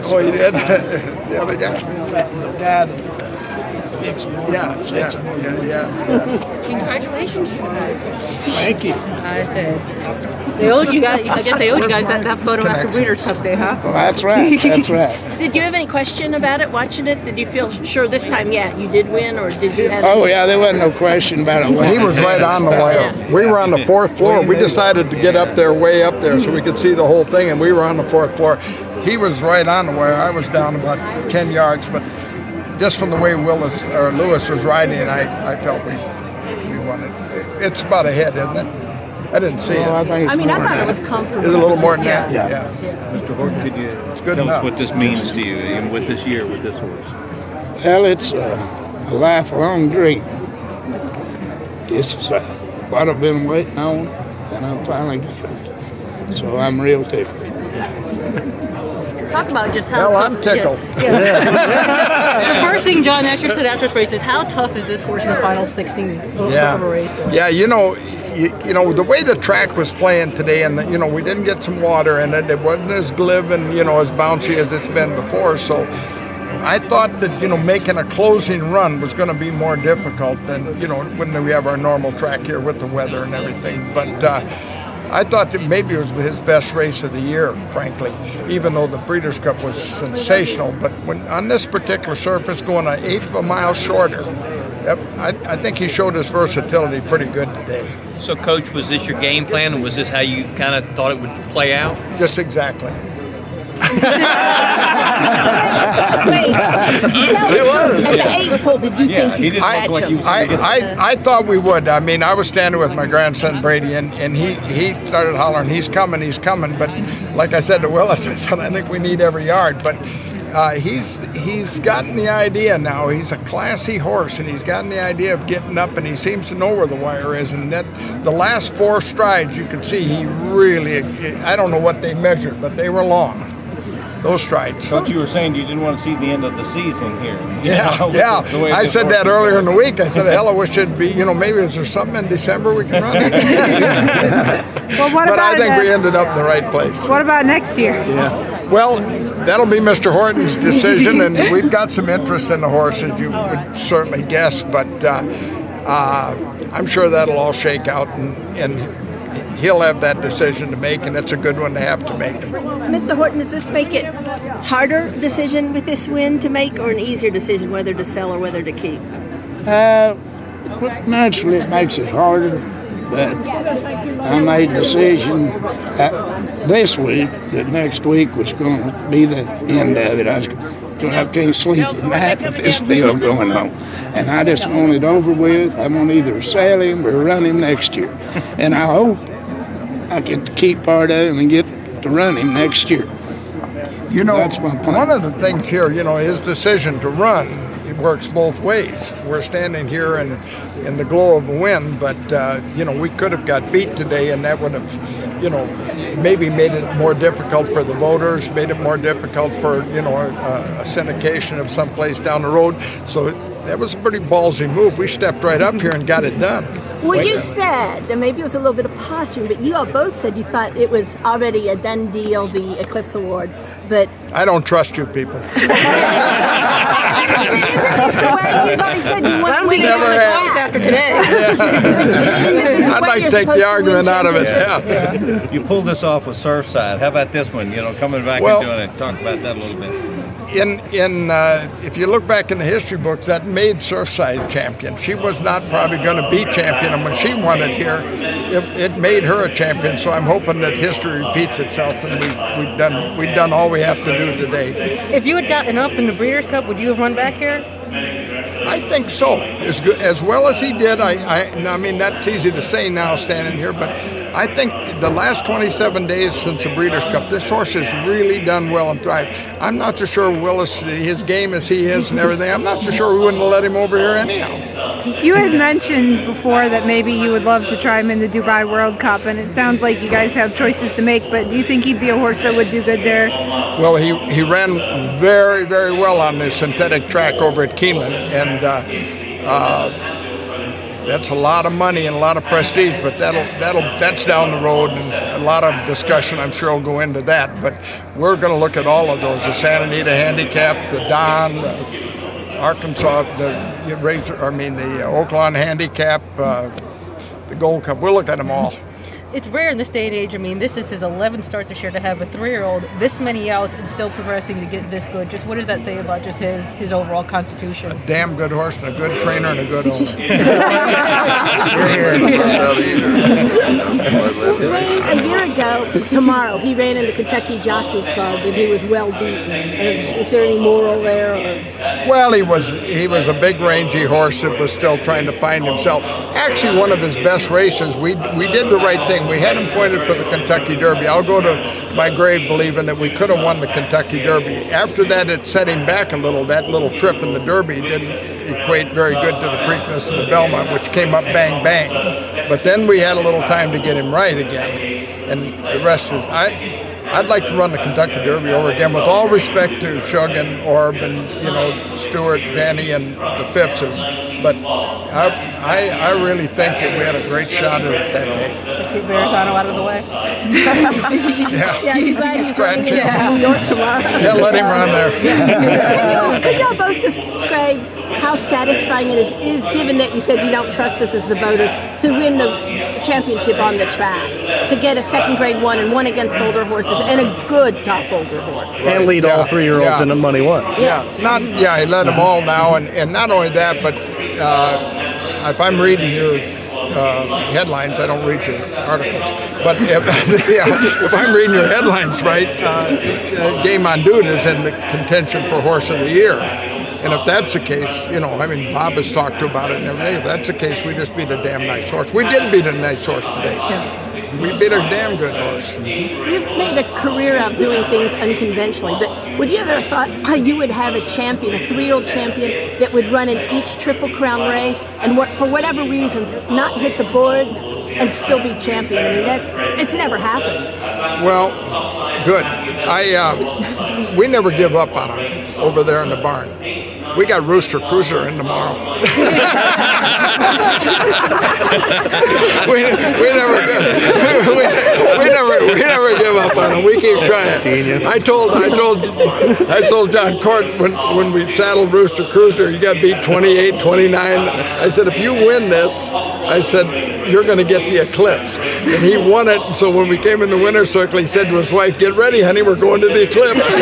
Oh, you did? The other guy? Dad. Yeah. Congratulations, you guys. Thank you. I said, they owed you guys. I guess they owed you guys that photo after Breeders' Cup Day, huh? Well, that's right. That's right. Did you have any question about it watching it? Did you feel sure this time, yeah, you did win, or did you have? Oh, yeah, there wasn't no question about it. He was right on the wire. We were on the 4th floor. We decided to get up there, way up there, so we could see the whole thing, and we were on the 4th floor. He was right on the wire. I was down about 10 yards, but just from the way Lewis was riding, I felt we won it. It's about a head, isn't it? I didn't see it. I thought it was comfortable. It's a little more than that. Yeah. Mr. Horton, could you good tell enough. us what this means to you and with this year, with this horse? Well, it's a lifelong dream. This is what I've been waiting on, and I'm finally getting it. So I'm real tickled. Talk about just how Well, tough. I'm tickled. The first thing John Escher said after this race is, how tough is this horse in the final 16 of a race? Yeah, you know, the way the track was playing today, and we didn't get some water in it. It wasn't as glib and as bouncy as it's been before. So I thought that making a closing run was going to be more difficult than when we have our normal track here with the weather and everything. But I thought that maybe it was his best race of the year, frankly, even though the Breeders' Cup was sensational. But when on this particular surface, going an eighth of a mile shorter, I think he showed his versatility pretty good today. So, Coach, was this your game plan, and was this how you kind of thought it would play out? Just exactly. At the 8th pole, did you think you could catch him? I thought we would. I mean, I was standing with my grandson Brady, and he started hollering, he's coming. But like I said to Willis, I said, I think we need every yard. But he's gotten the idea now. He's a classy horse, and he's gotten the idea of getting up, and he seems to know where the wire is. And that the last 4 strides, you could see he really, I don't know what they measured, but they were long. Those strides. But you were saying you didn't want to see the end of the season here. Yeah. I said that earlier in the week. I said, hell, I wish it'd be, maybe is there something in December we can run? But I think we ended up in the right place. What about next year? Yeah. Well, that'll be Mr. Horton's decision, and we've got some interest in the horse, as you would certainly guess, but I'm sure that'll all shake out, and he'll have that decision to make, and it's a good one to have to make. Mr. Horton, does this make it harder decision with this win to make, or an easier decision whether to sell or whether to keep? Naturally, it makes it harder, but I made a decision this week that next week was going to be the end of it. I can't sleep at night with this deal going on. And I just want it over with. I'm going to either sell him or run him next year. And I hope I get to keep part of him and get to run him next year. That's my plan. One of the things here, his decision to run, it works both ways. We're standing here in the glow of a win, but, we could have got beat today, and that would have, maybe made it more difficult for the voters, made it more difficult for, a syndication of someplace down the road. So that was a pretty ballsy move. We stepped right up here and got it done. Well, you said, and maybe it was a little bit of posturing, but you all both said you thought it was already a done deal, the Eclipse Award. But I don't trust you people. Isn't this the way you've already said you want to win? Never twice after today. I'd like to take the argument out of it. Yeah. You pulled this off with Surfside. How about this one? Coming back and doing it. Talk about that a little bit. If you look back in the history books, that made Surfside champion. She was not probably going to be champion, and when she won it here, it made her a champion. So I'm hoping that history repeats itself, and we've done all we have to do today. If you had gotten up in the Breeders' Cup, would you have run back here? I think so. As well as he did. I mean, that's easy to say now standing here, but I think the last 27 days since the Breeders' Cup, this horse has really done well and thrived. I'm not so sure Willis, his game as he is and everything, I'm not so sure we wouldn't have let him over here anyhow. You had mentioned before that maybe you would love to try him in the Dubai World Cup, and it sounds like you guys have choices to make, but do you think he'd be a horse that would do good there? Well, he ran very, very well on the synthetic track over at Keeneland, and That's a lot of money and a lot of prestige, but that's down the road, and a lot of discussion I'm sure will go into that. But we're going to look at all of those: the Santa Anita Handicap, the Don, the Arkansas, the Oaklawn Handicap, the Gold Cup. We'll look at them all. It's rare in this day and age. I mean, this is his 11th start this year to have a 3-year-old this many outs and still progressing to get this good. Just what does that say about just his overall constitution? A damn good horse and a good trainer and a good owner. Ray, a year ago tomorrow, he ran in the Kentucky Jockey Club and he was well beaten. Is there any moral there? Or? Well, he was a big rangy horse that was still trying to find himself. Actually, one of his best races. We did the right thing. We had him pointed for the Kentucky Derby. I'll go to my grave believing that we could have won the Kentucky Derby. After that, it set him back a little. That little trip in the Derby didn't equate very good to the Preakness and the Belmont, which came up bang, bang. But then we had a little time to get him right again. And the rest is... I'd like to run the Kentucky Derby over again, with all respect to Shug and Orb and Stewart, Danny, and the Phippses. But I really think that we had a great shot at it that day. Just get Verrazano out of the way. Yeah, he's glad he's running in New York tomorrow. Yeah, let him run there. Could y'all both describe how satisfying it is, given that you said you don't trust us as the voters, to win the championship on the track, to get a second grade one and one against older horses and a good top older horse, and lead all 3-year-olds in the money one. Yes. He led them all now, and not only that, but if I'm reading your headlines, I don't read your articles. But if I'm reading your headlines right, Game on Dude is in the contention for Horse of the Year. And if that's the case, Bob has talked about it and everything. If that's the case, we just beat a damn nice horse. We did beat a nice horse today. Yeah. We beat a damn good horse. You've made a career of doing things unconventionally, but would you ever thought you would have a champion, a 3-year-old champion, that would run in each Triple Crown race and for whatever reasons not hit the board and still be champion? I mean, it's never happened. Well, good. We never give up on them over there in the barn. We got Rooster Cruiser in tomorrow. we never give up on them. We keep trying. Genius. I told John Court when we saddled Rooster Cruiser, you got beat 28-29. I said, if you win this, I said, you're going to get the Eclipse. And he won it. So when we came in the winner's circle, he said to his wife, get ready, honey, we're going to the Eclipse.